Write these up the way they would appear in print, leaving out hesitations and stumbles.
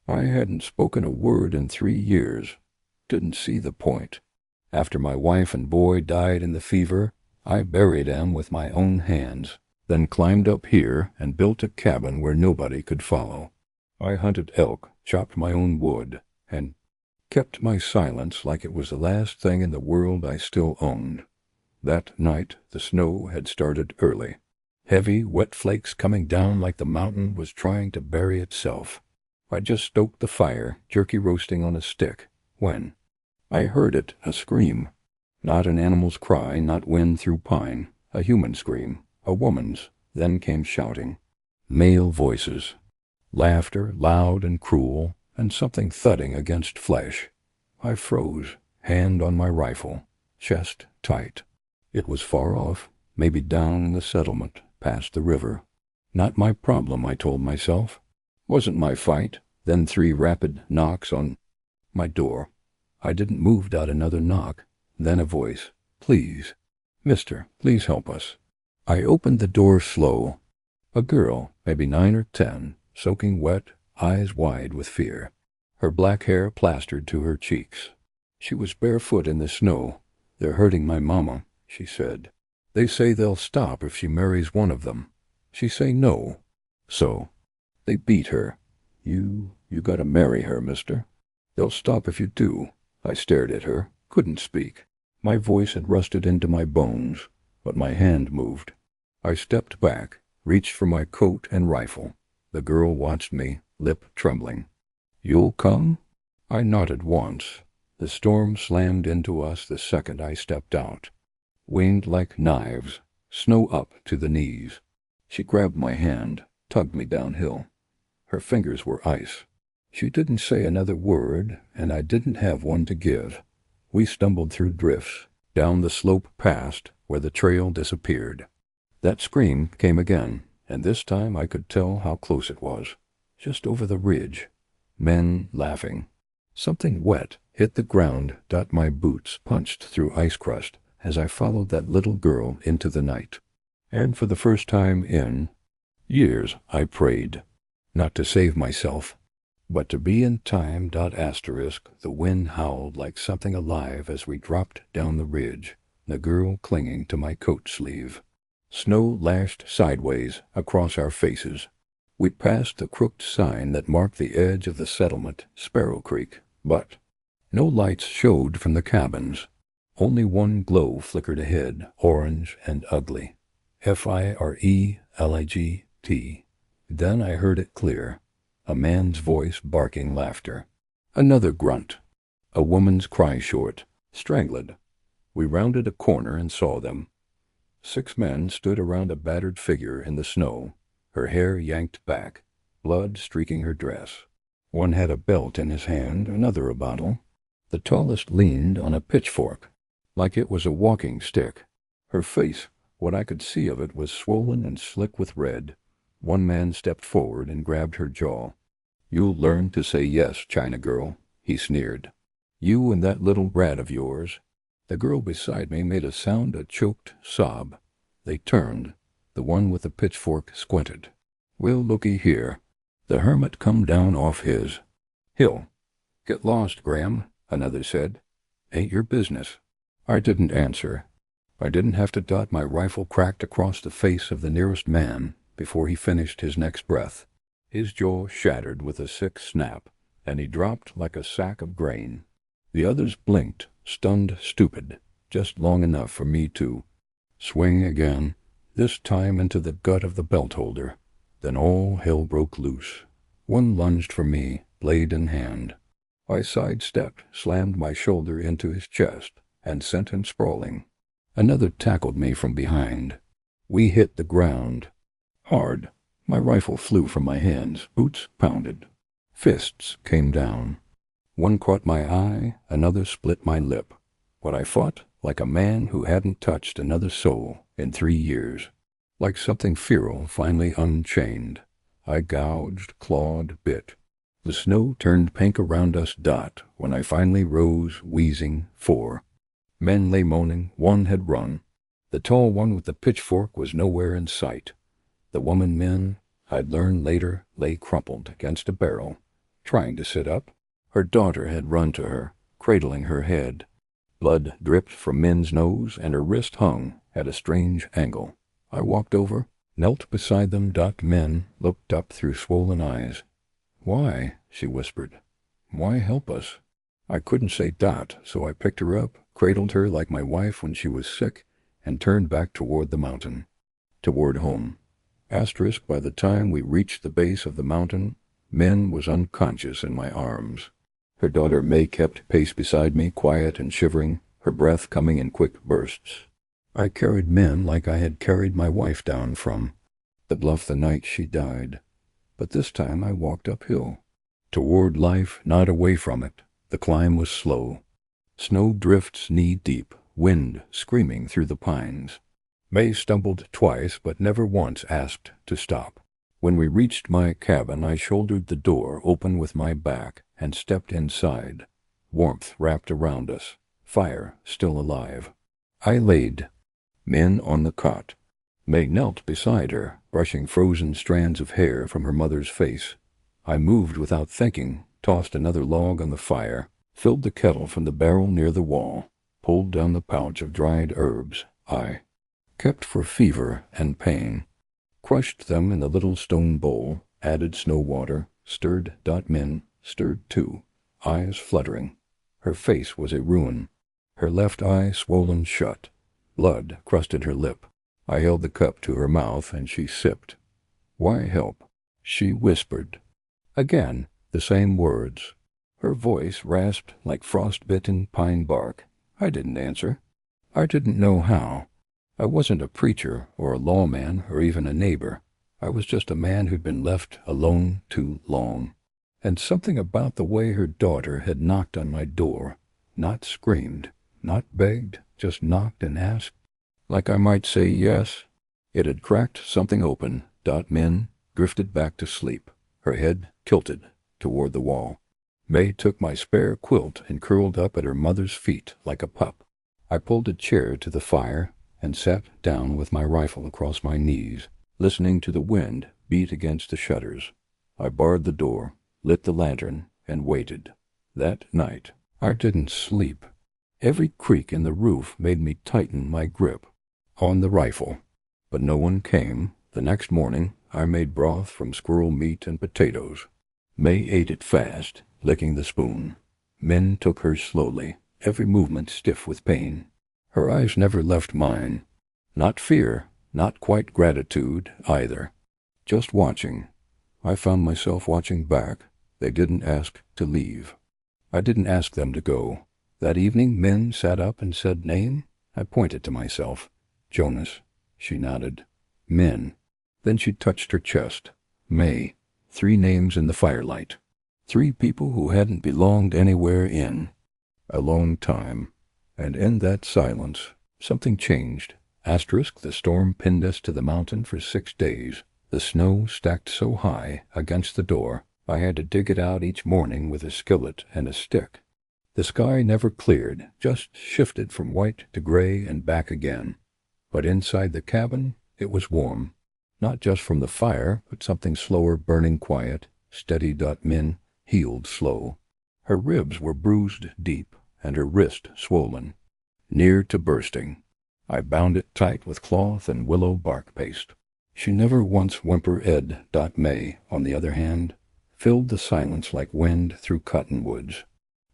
I hadn't spoken a word in 3 years. Didn't see the point. After my wife and boy died in the fever, I buried them with my own hands, then climbed up here and built a cabin where nobody could follow. I hunted elk, chopped my own wood, and kept my silence like it was the last thing in the world I still owned. That night the snow had started early. Heavy, wet flakes coming down like the mountain was trying to bury itself. I just stoked the fire, jerky roasting on a stick, when I heard it, a scream. Not an animal's cry, not wind through pine, a human scream, a woman's. Then came shouting. Male voices. Laughter, loud and cruel, and something thudding against flesh. I froze, hand on my rifle, chest tight. It was far off, maybe down in the settlement, past the river. Not my problem, I told myself. Wasn't my fight. Then 3 rapid knocks on my door. I didn't move without another knock. Then a voice. Please. Mister, please help us. I opened the door slow. A girl, maybe 9 or 10, soaking wet, eyes wide with fear. Her black hair plastered to her cheeks. She was barefoot in the snow. They're hurting my mama, she said. They say they'll stop if she marries one of them. She say no. So they beat her. You gotta marry her, mister. They'll stop if you do. I stared at her, couldn't speak. My voice had rusted into my bones, but my hand moved. I stepped back, reached for my coat and rifle. The girl watched me, lip trembling. You'll come? I nodded once. The storm slammed into us the second I stepped out. Winged like knives, snow up to the knees. She grabbed my hand, tugged me downhill. Her fingers were ice. She didn't say another word, and I didn't have one to give. We stumbled through drifts, down the slope past where the trail disappeared. That scream came again, and this time I could tell how close it was. Just over the ridge. Men laughing. Something wet hit the ground. My boots punched through ice crust as I followed that little girl into the night. And for the first time in years I prayed. Not to save myself, but to be in time. The wind howled like something alive as we dropped down the ridge, the girl clinging to my coat sleeve. Snow lashed sideways across our faces. We passed the crooked sign that marked the edge of the settlement, Sparrow Creek, but no lights showed from the cabins. Only one glow flickered ahead, orange and ugly. Fireligt. Then I heard it clear. A man's voice barking laughter. Another grunt. A woman's cry short, strangled. We rounded a corner and saw them. 6 men stood around a battered figure in the snow, her hair yanked back, blood streaking her dress. One had a belt in his hand, another a bottle. The tallest leaned on a pitchfork, like it was a walking stick. Her face, what I could see of it, was swollen and slick with red. One man stepped forward and grabbed her jaw. You'll learn to say yes, China girl, he sneered. You and that little brat of yours. The girl beside me made a choked sob. They turned. The one with the pitchfork squinted. Well, looky here. The hermit come down off his hill. Get lost, Graham, another said. Ain't your business. I didn't answer. I didn't have to dot my rifle cracked across the face of the nearest man before he finished his next breath. His jaw shattered with a sick snap, and he dropped like a sack of grain. The others blinked, stunned, stupid, just long enough for me to swing again, this time into the gut of the belt holder. Then all hell broke loose. One lunged for me, blade in hand. I sidestepped, slammed my shoulder into his chest, and sent him sprawling. Another tackled me from behind. We hit the ground. Hard. My rifle flew from my hands. Boots pounded. Fists came down. One caught my eye, another split my lip. But I fought like a man who hadn't touched another soul in 3 years. Like something feral finally unchained. I gouged, clawed, bit. The snow turned pink around us. When I finally rose, wheezing, 4 men lay moaning. One had run. The tall one with the pitchfork was nowhere in sight. The woman men, I'd learn later, lay crumpled against a barrel. trying to sit up. Her daughter had run to her, cradling her head. Blood dripped from Min's nose, and her wrist hung at a strange angle. I walked over, knelt beside them. Min looked up through swollen eyes. "Why?" she whispered. "Why help us?" I couldn't say Dot, so I picked her up, cradled her like my wife when she was sick, and turned back toward the mountain. Toward home. By the time we reached the base of the mountain, Min was unconscious in my arms. Her daughter May kept pace beside me, quiet and shivering, her breath coming in quick bursts. I carried Min like I had carried my wife down from the bluff the night she died. But this time I walked uphill. Toward life, not away from it. The climb was slow. Snow drifts knee-deep, wind screaming through the pines. May stumbled twice, but never once asked to stop. When we reached my cabin, I shouldered the door open with my back and stepped inside. Warmth wrapped around us. Fire still alive. I laid Min on the cot. May knelt beside her, brushing frozen strands of hair from her mother's face. I moved without thinking, tossed another log on the fire, filled the kettle from the barrel near the wall, pulled down the pouch of dried herbs I kept for fever and pain, crushed them in the little stone bowl, added snow water, stirred. Min stirred too, eyes fluttering. Her face was a ruin, her left eye swollen shut. Blood crusted her lip. I held the cup to her mouth, and she sipped. "Why help?" she whispered. Again, the same words. Her voice rasped like frost-bitten pine bark. I didn't answer. I didn't know how. I wasn't a preacher or a lawman or even a neighbor. I was just a man who'd been left alone too long. And something about the way her daughter had knocked on my door, not screamed, not begged, just knocked and asked, like I might say yes. It had cracked something open. Min drifted back to sleep, her head tilted toward the wall. May took my spare quilt and curled up at her mother's feet like a pup. I pulled a chair to the fire and sat down with my rifle across my knees, listening to the wind beat against the shutters. I barred the door, lit the lantern, and waited. That night, I didn't sleep. Every creak in the roof made me tighten my grip on the rifle. But no one came. The next morning, I made broth from squirrel meat and potatoes. May ate it fast, licking the spoon. Min took hers slowly, every movement stiff with pain. Her eyes never left mine. Not fear, not quite gratitude either. Just watching. I found myself watching back. They didn't ask to leave. I didn't ask them to go. That evening, Min sat up and said, "Name?" I pointed to myself. "Jonas." She nodded. "Min." Then she touched her chest. "May." 3 names in the firelight. 3 people who hadn't belonged anywhere in a long time. And in that silence, something changed. The storm pinned us to the mountain for 6 days. The snow stacked so high against the door, I had to dig it out each morning with a skillet and a stick. The sky never cleared, just shifted from white to gray and back again. But inside the cabin, it was warm. Not just from the fire, but something slower burning quiet, steady. Min healed slow. Her ribs were bruised deep, and her wrist swollen, near to bursting. I bound it tight with cloth and willow bark paste. She never once whimpered. May, on the other hand, filled the silence like wind through cottonwoods.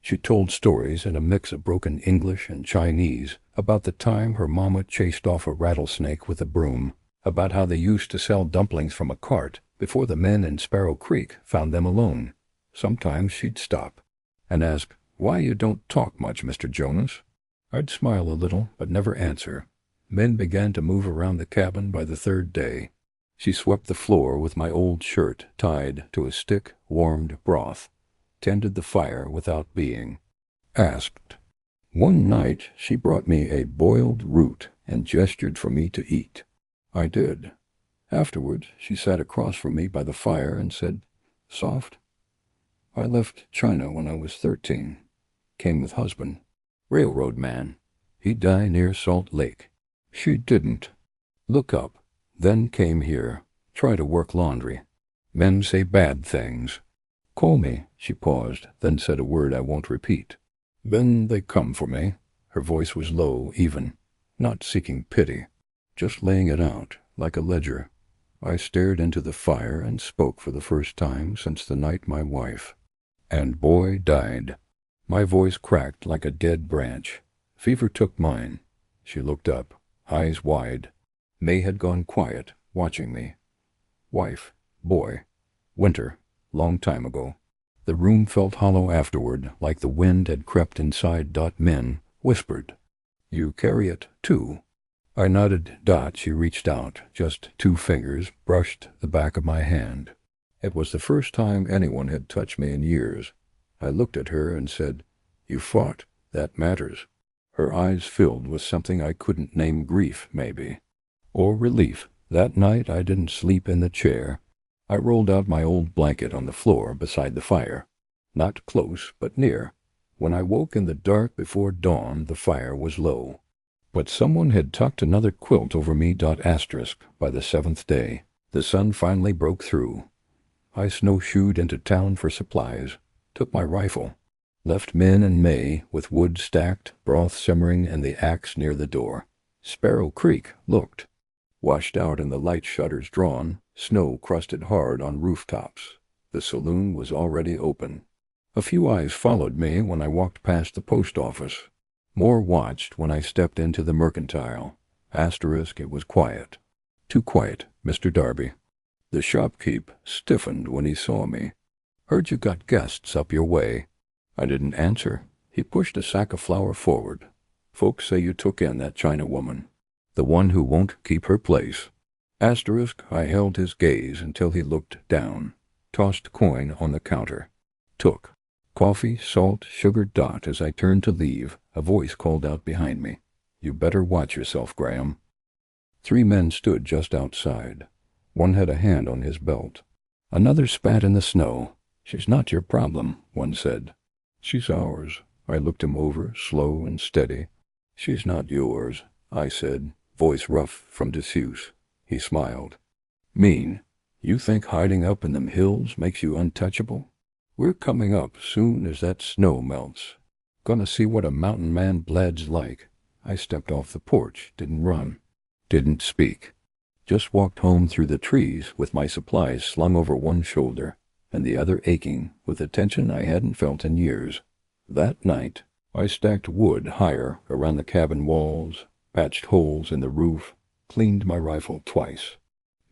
She told stories in a mix of broken English and Chinese about the time her mama chased off a rattlesnake with a broom, about how they used to sell dumplings from a cart before the men in Sparrow Creek found them alone. Sometimes she'd stop and ask, "Why you don't talk much, Mr. Jonas?" I'd smile a little, but never answer. Men began to move around the cabin by the 3rd day. She swept the floor with my old shirt tied to a stick, warmed broth, tended the fire without being asked. One night she brought me a boiled root and gestured for me to eat. I did. Afterwards, she sat across from me by the fire and said, "Soft, I left China when I was 13. Came with husband. Railroad man. He died near Salt Lake." She didn't look up. Then came here. Try to work laundry. Men say bad things. Call me." She paused, then said a word I won't repeat. "Then they come for me." Her voice was low, even, not seeking pity, just laying it out, like a ledger. I stared into the fire and spoke for the first time since the night my wife and boy died. My voice cracked like a dead branch. Fever took mine. She looked up, eyes wide. May had gone quiet, watching me. Wife, boy, winter, long time ago. The room felt hollow afterward, like the wind had crept inside. Men whispered, "You carry it, too." I nodded. She reached out, just 2 fingers brushed the back of my hand. It was the first time anyone had touched me in years. I looked at her and said, "You fought. That matters." Her eyes filled with something I couldn't name. Grief, maybe. Or relief. That night I didn't sleep in the chair. I rolled out my old blanket on the floor beside the fire. Not close, but near. When I woke in the dark before dawn, the fire was low. But someone had tucked another quilt over me. By the 7th day, the sun finally broke through. I snowshoed into town for supplies, took my rifle, left Min and May with wood stacked, broth simmering, and the axe near the door. Sparrow Creek looked. Washed out and the light shutters drawn, snow crusted hard on rooftops. The saloon was already open. A few eyes followed me when I walked past the post office. More watched when I stepped into the mercantile. It was quiet. Too quiet, Mr. Darby. The shopkeep stiffened when he saw me. "Heard you got guests up your way." I didn't answer. He pushed a sack of flour forward. "Folks say you took in that China woman. The one who won't keep her place." I held his gaze until he looked down. Tossed coin on the counter. Took. Coffee, salt, sugar. As I turned to leave, a voice called out behind me, "You better watch yourself, Graham." 3 men stood just outside. One had a hand on his belt. Another spat in the snow. "She's not your problem," one said. "She's ours." I looked him over, slow and steady. "She's not yours," I said, voice rough from disuse. He smiled. "Mean? You think hiding up in them hills makes you untouchable? We're coming up soon as that snow melts. Gonna see what a mountain man blad's like." I stepped off the porch, didn't run, didn't speak. Just walked home through the trees with my supplies slung over one shoulder and the other aching with a tension I hadn't felt in years. That night, I stacked wood higher around the cabin walls, patched holes in the roof, cleaned my rifle twice.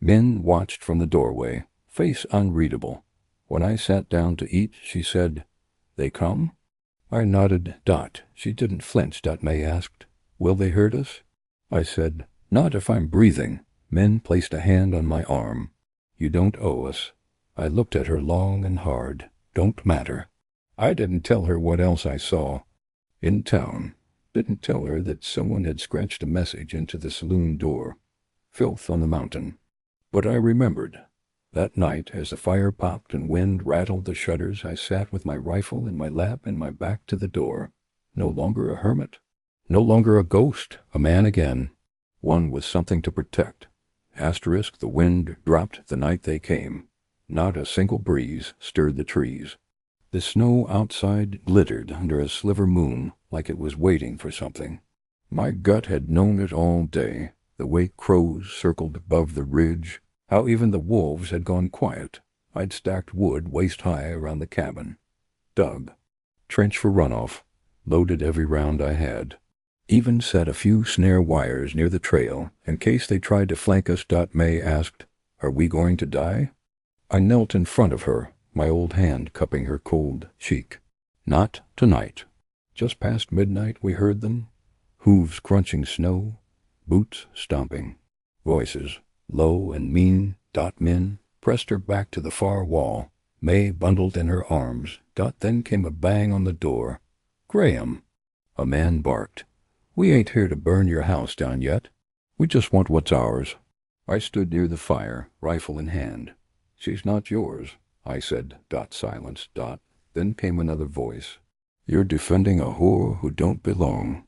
Min watched from the doorway, face unreadable. When I sat down to eat, she said, "They come?" I nodded. She didn't flinch. May asked, "Will they hurt us?" I said, "Not if I'm breathing." Min placed a hand on my arm. "You don't owe us." I looked at her long and hard. "Don't matter." I didn't tell her what else I saw in town. Didn't tell her that someone had scratched a message into the saloon door. "Filth on the mountain." But I remembered. That night, as the fire popped and wind rattled the shutters, I sat with my rifle in my lap and my back to the door. No longer a hermit. No longer a ghost. A man again. One with something to protect. The wind dropped the night they came. Not a single breeze stirred the trees. The snow outside glittered under a sliver moon like it was waiting for something. My gut had known it all day. The way crows circled above the ridge. How even the wolves had gone quiet. I'd stacked wood waist-high around the cabin. Dug. Trench for runoff. Loaded every round I had. Even set a few snare wires near the trail in case they tried to flank us. May asked, "Are we going to die?" I knelt in front of her, my old hand cupping her cold cheek. "Not tonight." Just past midnight we heard them. Hooves crunching snow. Boots stomping. Voices. Low and mean. Min pressed her back to the far wall. May bundled in her arms. Then came a bang on the door. "Graham!" A man barked. "We ain't here to burn your house down yet. We just want what's ours." I stood near the fire, rifle in hand. "She's not yours," I said. Silence. Then came another voice. "You're defending a whore who don't belong.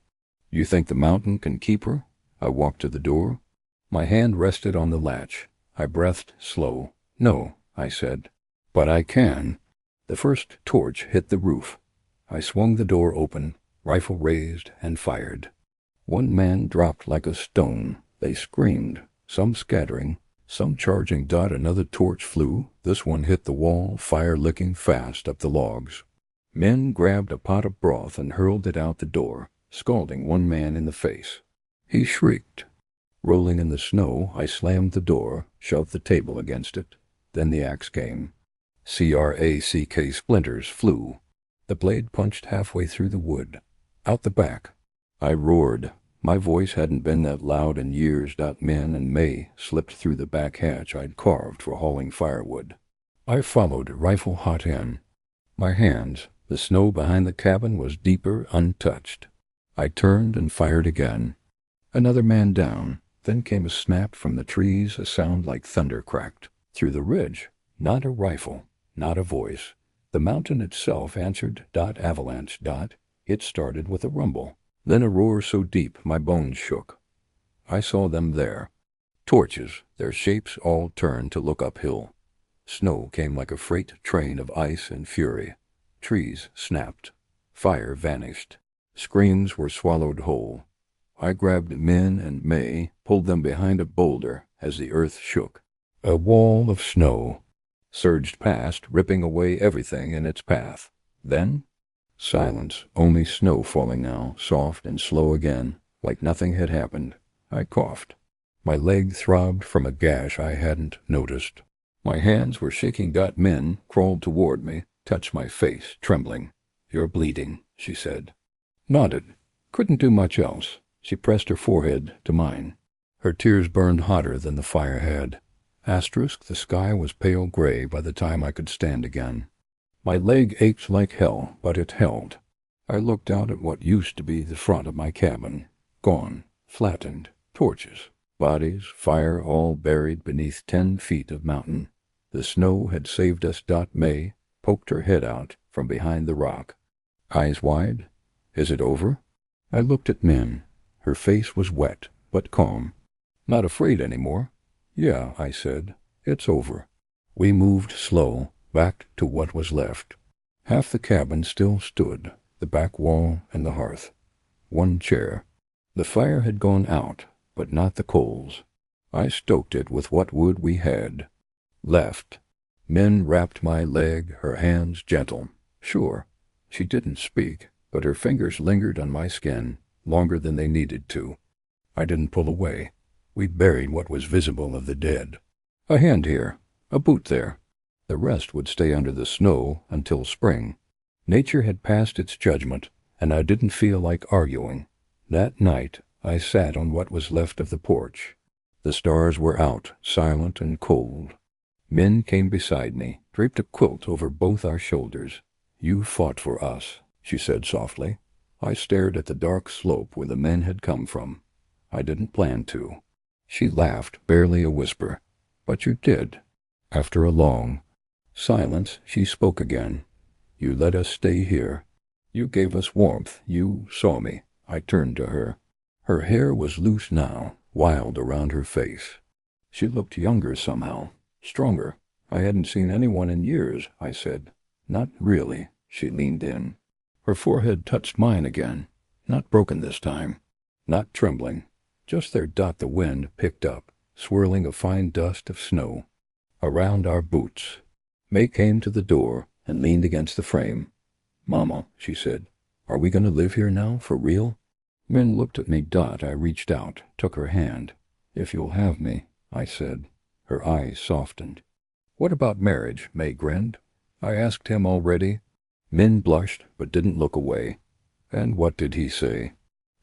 You think the mountain can keep her?" I walked to the door. My hand rested on the latch. I breathed slow. "No," I said. "But I can." The first torch hit the roof. I swung the door open, rifle raised, and fired. One man dropped like a stone. They screamed, some scattering, some charging. Another torch flew. This one hit the wall, fire licking fast up the logs. Men grabbed a pot of broth and hurled it out the door, scalding one man in the face. He shrieked. Rolling in the snow, I slammed the door, shoved the table against it. Then the axe came. Crack splinters flew. The blade punched halfway through the wood. Out the back. I roared. My voice hadn't been that loud in years. Men and May slipped through the back hatch I'd carved for hauling firewood. I followed, rifle hot in. My hands, the snow behind the cabin was deeper, untouched. I turned and fired again. Another man down. Then came a snap from the trees, a sound like thunder cracked. Through the ridge, not a rifle, not a voice. The mountain itself answered. Avalanche. It started with a rumble, then a roar so deep my bones shook. I saw them there. Torches, their shapes all turned to look uphill. Snow came like a freight train of ice and fury. Trees snapped. Fire vanished. Screams were swallowed whole. I grabbed Min and May, pulled them behind a boulder as the earth shook. A wall of snow surged past, ripping away everything in its path. Then, silence, only snow falling now, soft and slow again, like nothing had happened. I coughed. My leg throbbed from a gash I hadn't noticed. My hands were shaking. Min crawled toward me, touched my face, trembling. "You're bleeding," she said. Nodded. Couldn't do much else. She pressed her forehead to mine. Her tears burned hotter than the fire had. The sky was pale gray by the time I could stand again. My leg ached like hell, but it held. I looked out at what used to be the front of my cabin. Gone, flattened, torches, bodies, fire, all buried beneath 10 feet of mountain. The snow had saved us. May poked her head out from behind the rock. Eyes wide. "Is it over?" I looked at Min. Her face was wet, but calm. "Not afraid anymore?" "Yeah," I said. "It's over." We moved slow, back to what was left. Half the cabin still stood, the back wall and the hearth. One chair. The fire had gone out, but not the coals. I stoked it with what wood we had left. Min wrapped my leg, her hands gentle. Sure, she didn't speak, but her fingers lingered on my skin longer than they needed to. I didn't pull away. We buried what was visible of the dead. A hand here, a boot there. The rest would stay under the snow until spring. Nature had passed its judgment, and I didn't feel like arguing. That night, I sat on what was left of the porch. The stars were out, silent and cold. Min came beside me, draped a quilt over both our shoulders. "You fought for us," she said softly. I stared at the dark slope where the men had come from. I didn't plan to. She laughed, barely a whisper. "But you did." After a long silence, she spoke again. "You let us stay here. You gave us warmth. You saw me." I turned to her. Her hair was loose now, wild around her face. She looked younger somehow, stronger. "I hadn't seen anyone in years," I said. "Not really." She leaned in. Her forehead touched mine again. Not broken this time. Not trembling. Just there. The wind picked up, swirling a fine dust of snow around our boots. May came to the door and leaned against the frame. "Mama," she said, "are we going to live here now, for real?" Min looked at me. I reached out, took her hand. "If you'll have me," I said. Her eyes softened. "What about marriage?" May grinned. "I asked him already." Min blushed, but didn't look away. "And what did he say?"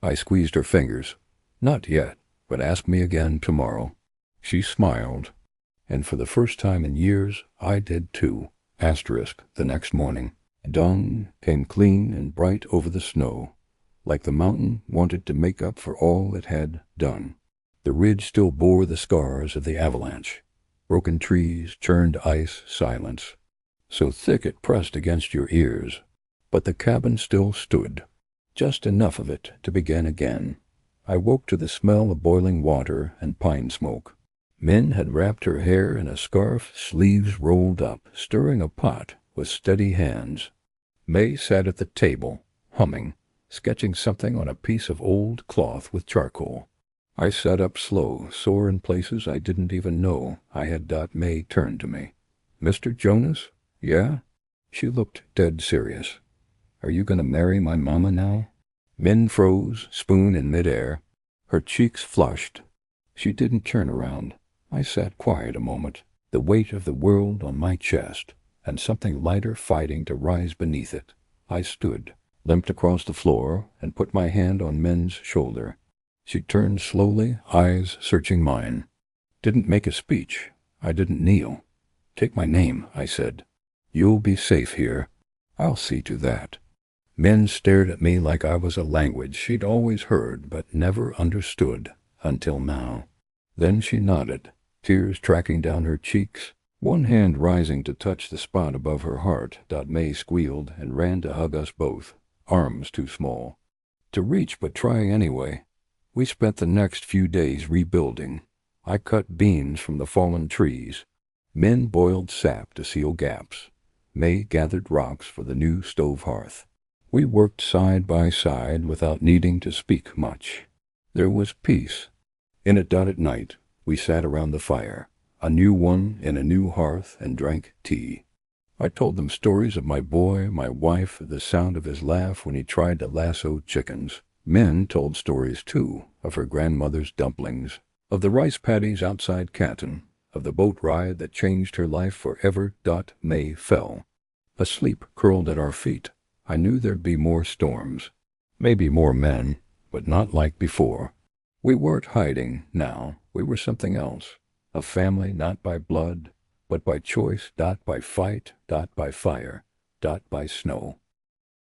I squeezed her fingers. "Not yet, but ask me again tomorrow." She smiled, and for the first time in years, I did too. The next morning. Dawn came clean and bright over the snow, like the mountain wanted to make up for all it had done. The ridge still bore the scars of the avalanche. Broken trees, churned ice, silence. So thick it pressed against your ears. But the cabin still stood. Just enough of it to begin again. I woke to the smell of boiling water and pine smoke. Min had wrapped her hair in a scarf, sleeves rolled up, stirring a pot with steady hands. May sat at the table, humming, sketching something on a piece of old cloth with charcoal. I sat up slow, sore in places I didn't even know I had. May turned to me. "Mr. Jonas? Yeah?" She looked dead serious. "Are you going to marry my mama now?" Min froze, spoon in midair. Her cheeks flushed. She didn't turn around. I sat quiet a moment, the weight of the world on my chest, and something lighter fighting to rise beneath it. I stood, limped across the floor, and put my hand on Min's shoulder. She turned slowly, eyes searching mine. Didn't make a speech. I didn't kneel. "Take my name," I said. "You'll be safe here. I'll see to that." Min stared at me like I was a language she'd always heard but never understood until now. Then she nodded, tears tracking down her cheeks, one hand rising to touch the spot above her heart. May squealed and ran to hug us both, arms too small to reach but trying anyway. We spent the next few days rebuilding. I cut beams from the fallen trees. Min boiled sap to seal gaps. May gathered rocks for the new stove hearth. We worked side by side without needing to speak much. There was peace. In it. At night, we sat around the fire, a new one in a new hearth, and drank tea. I told them stories of my boy, my wife, the sound of his laugh when he tried to lasso chickens. Min told stories, too, of her grandmother's dumplings, of the rice paddies outside Canton, of the boat ride that changed her life forever. May fell asleep, curled at our feet. I knew there'd be more storms, maybe more men, but not like before. We weren't hiding now. We were something else, a family not by blood, but by choice. By fight. By fire. By snow.